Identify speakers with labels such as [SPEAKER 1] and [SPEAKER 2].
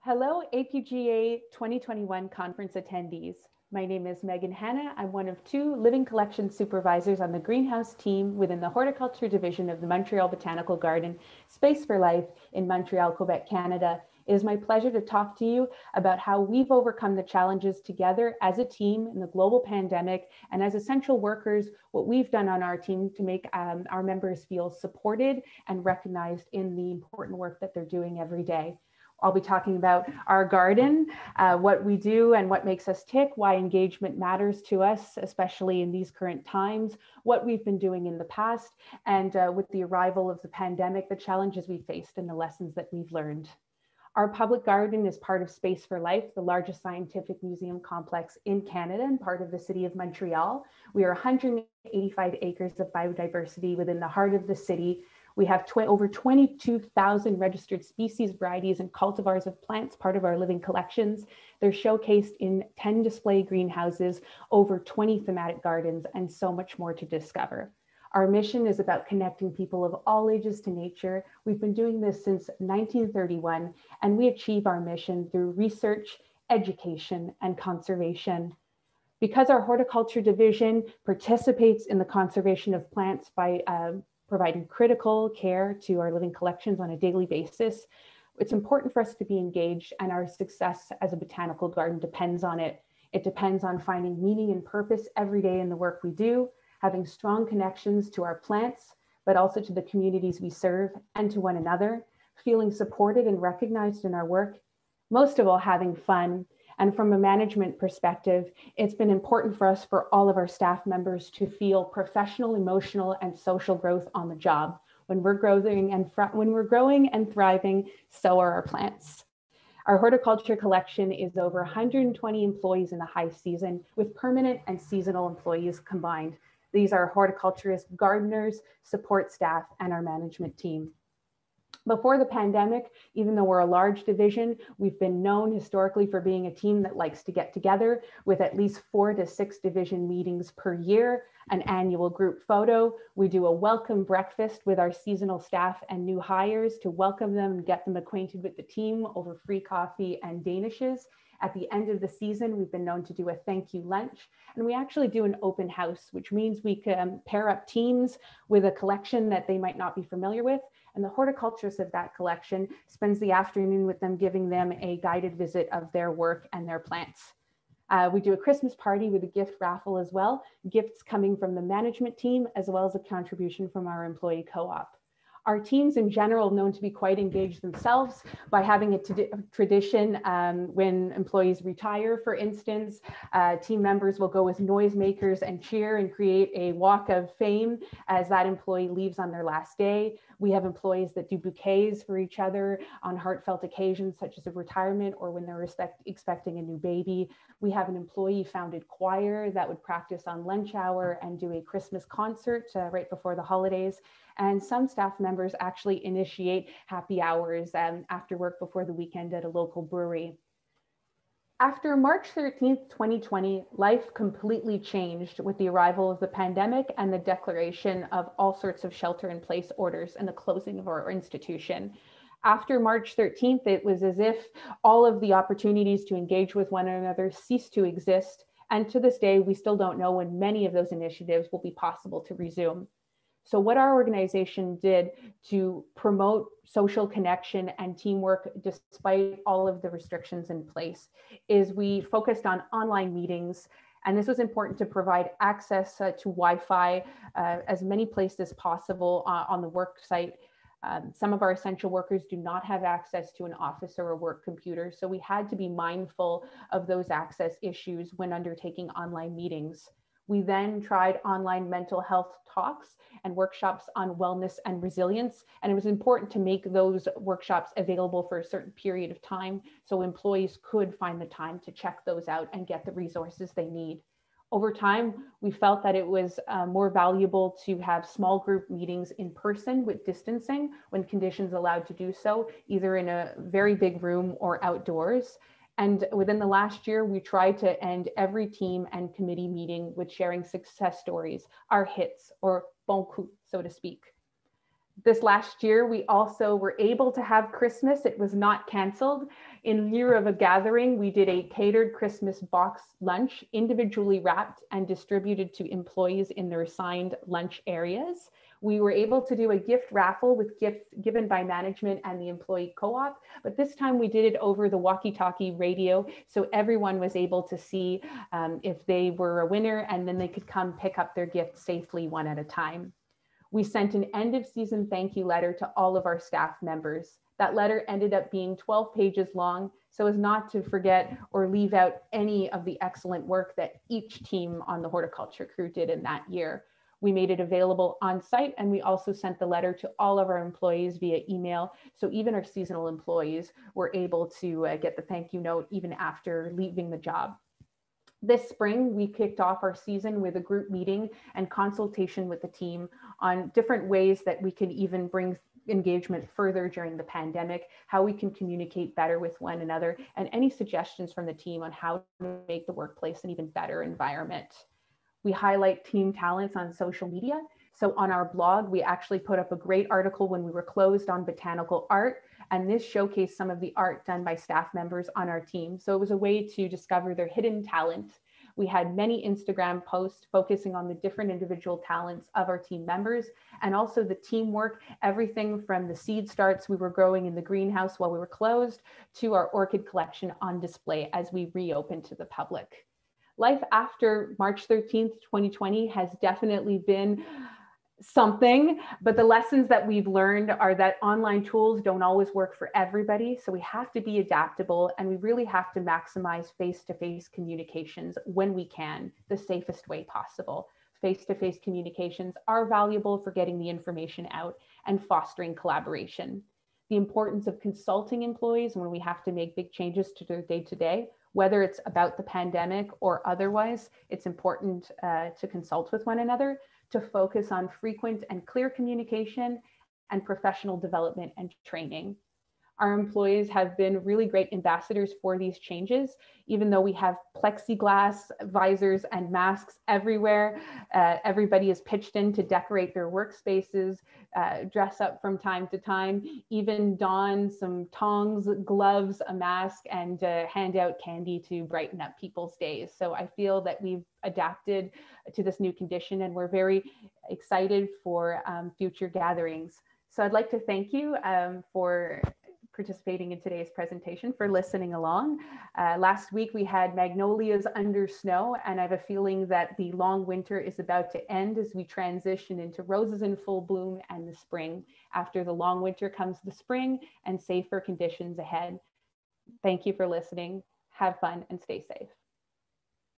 [SPEAKER 1] Hello, APGA 2021 conference attendees. My name is Meagan Hanna. I'm one of two living collection supervisors on the greenhouse team within the horticulture division of the Montreal Botanical Garden, Space for Life in Montreal, Quebec, Canada. It is my pleasure to talk to you about how we've overcome the challenges together as a team in the global pandemic, and as essential workers, what we've done on our team to make our members feel supported and recognized in the important work that they're doing every day. I'll be talking about our garden, what we do and what makes us tick, why engagement matters to us, especially in these current times, what we've been doing in the past, and with the arrival of the pandemic, the challenges we faced and the lessons that we've learned. Our public garden is part of Space for Life, the largest scientific museum complex in Canada and part of the city of Montreal. We are 185 acres of biodiversity within the heart of the city. We have over 22,000 registered species, varieties, and cultivars of plants, part of our living collections. They're showcased in 10 display greenhouses, over 20 thematic gardens, and so much more to discover. Our mission is about connecting people of all ages to nature. We've been doing this since 1931, and we achieve our mission through research, education, and conservation. Because our horticulture division participates in the conservation of plants by providing critical care to our living collections on a daily basis, it's important for us to be engaged, and our success as a botanical garden depends on it. It depends on finding meaning and purpose every day in the work we do, having strong connections to our plants, but also to the communities we serve and to one another, feeling supported and recognized in our work, most of all, having fun. And from a management perspective, it's been important for us, for all of our staff members, to feel professional, emotional, and social growth on the job. When we're growing and thriving, so are our plants. Our horticulture collection is over 120 employees in the high season, with permanent and seasonal employees combined. These are horticulturists, gardeners, support staff, and our management team. Before the pandemic, even though we're a large division, we've been known historically for being a team that likes to get together with at least 4 to 6 division meetings per year, an annual group photo. We do a welcome breakfast with our seasonal staff and new hires to welcome them and get them acquainted with the team over free coffee and danishes. At the end of the season, we've been known to do a thank you lunch, and we actually do an open house, which means we can pair up teams with a collection that they might not be familiar with. And the horticulturist of that collection spends the afternoon with them, giving them a guided visit of their work and their plants. We do a Christmas party with a gift raffle as well, gifts coming from the management team, as well as a contribution from our employee co-op. Our teams in general are known to be quite engaged themselves by having a tradition when employees retire, for instance. Team members will go with noisemakers and cheer and create a walk of fame as that employee leaves on their last day. We have employees that do bouquets for each other on heartfelt occasions, such as a retirement or when they're expecting a new baby. We have an employee-founded choir that would practice on lunch hour and do a Christmas concert right before the holidays. And some staff members actually initiate happy hours after work before the weekend at a local brewery. After March 13th, 2020, life completely changed with the arrival of the pandemic and the declaration of all sorts of shelter-in-place orders and the closing of our institution. After March 13th, it was as if all of the opportunities to engage with one another ceased to exist. And to this day, we still don't know when many of those initiatives will be possible to resume. So what our organization did to promote social connection and teamwork despite all of the restrictions in place is we focused on online meetings. And this was important to provide access to Wi-Fi as many places as possible on the work site. Some of our essential workers do not have access to an office or a work computer. So we had to be mindful of those access issues when undertaking online meetings. We then tried online mental health talks and workshops on wellness and resilience. And it was important to make those workshops available for a certain period of time so employees could find the time to check those out and get the resources they need. Over time, we felt that it was more valuable to have small group meetings in person with distancing when conditions allowed to do so, either in a very big room or outdoors. And within the last year, we tried to end every team and committee meeting with sharing success stories, our hits, or bon coup, so to speak. This last year, we also were able to have Christmas. It was not canceled. In lieu of a gathering, we did a catered Christmas box lunch, individually wrapped and distributed to employees in their assigned lunch areas. We were able to do a gift raffle with gifts given by management and the employee co-op, but this time we did it over the walkie-talkie radio, so everyone was able to see if they were a winner, and then they could come pick up their gift safely one at a time. We sent an end of season thank you letter to all of our staff members. That letter ended up being 12 pages long, so as not to forget or leave out any of the excellent work that each team on the horticulture crew did in that year. We made it available on site, and we also sent the letter to all of our employees via email. So even our seasonal employees were able to get the thank you note even after leaving the job. This spring, we kicked off our season with a group meeting and consultation with the team on different ways that we can even bring engagement further during the pandemic, how we can communicate better with one another, and any suggestions from the team on how to make the workplace an even better environment. We highlight team talents on social media. So on our blog, we actually put up a great article when we were closed on botanical art, and this showcased some of the art done by staff members on our team. So it was a way to discover their hidden talent. We had many Instagram posts focusing on the different individual talents of our team members, and also the teamwork, everything from the seed starts we were growing in the greenhouse while we were closed to our orchid collection on display as we reopened to the public. Life after March 13th, 2020 has definitely been something, but the lessons that we've learned are that online tools don't always work for everybody. So we have to be adaptable, and we really have to maximize face-to-face communications when we can, the safest way possible. Face-to-face communications are valuable for getting the information out and fostering collaboration. The importance of consulting employees when we have to make big changes to their day-to-day, whether it's about the pandemic or otherwise, it's important to consult with one another, to focus on frequent and clear communication and professional development and training. Our employees have been really great ambassadors for these changes, even though we have plexiglass visors and masks everywhere. Everybody is pitched in to decorate their workspaces, dress up from time to time, even don some tongs, gloves, a mask, and hand out candy to brighten up people's days. So I feel that we've adapted to this new condition, and we're very excited for future gatherings. So I'd like to thank you for participating in today's presentation, for listening along. Last week we had magnolias under snow, and I have a feeling that the long winter is about to end as we transition into roses in full bloom and the spring. After the long winter comes the spring and safer conditions ahead. Thank you for listening. Have fun and stay safe.